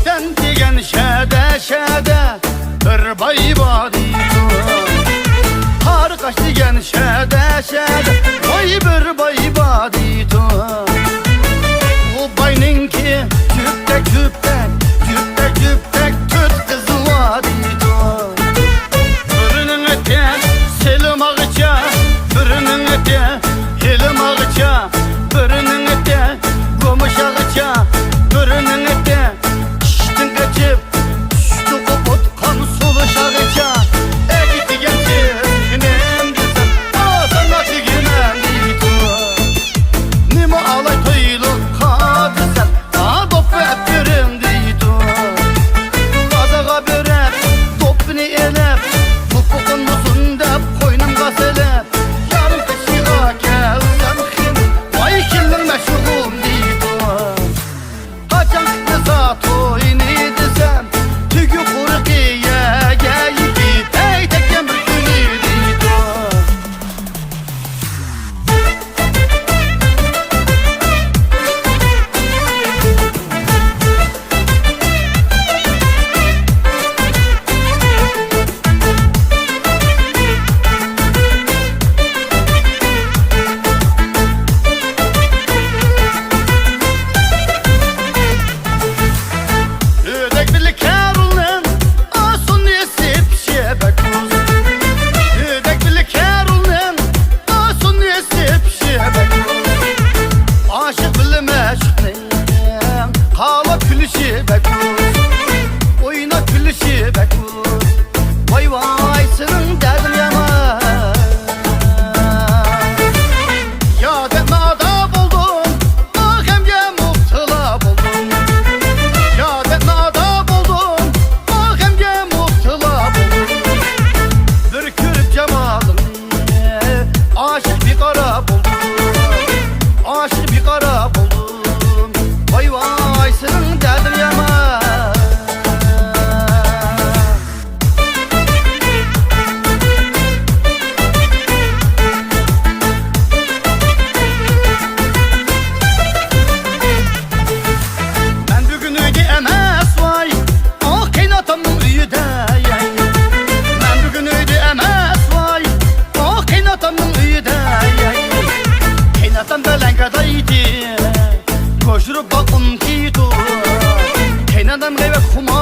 Sen degan shada bir baybadi har qash degan shada voy bir baybadi u bayninki küptek tut qizvadi birinin ete selim ağaca birinin ete elim ağaca birinin ete gomuş ağaca birinin ete iştin kaçıp düştü koput kan suluş ağaca ekti gençinem desem sana tiginem deydi nime alay toylu kadısem dopu öpürüm deydi kazağa börep topunu elep topukun musun dep koynum gazelep yarım peşiğa gelsem kim vay killim meşhum deydi kaçan kıza toyunu desem tügü kurkiye geyiki ey tekken bir günü deydi Ödek birlik kerulun asun nesip şebekuz Ödek birlik kerulun asun nesip şebekuz Aşık bilime şıknen kala külüşü bekuz Oyuna külüşü bekuz Vay vay senin derdim yaman Ya deme adab oldum ah hemge muhtılap oldum Ya deme adab oldum ah hemge muhtılap oldum Bir körüp cemalını aşık bir kara buldum Aşık bir kara buldum Vay vay senin derdin yaman Ben bugün öyle emez vay Ah kaynatamın üyü de Ben bugün öyle emez vay Ah kaynatamın üyü de Kaynatam belengedeydi Koşurup bakım kiydu Kaynatam gayve kuma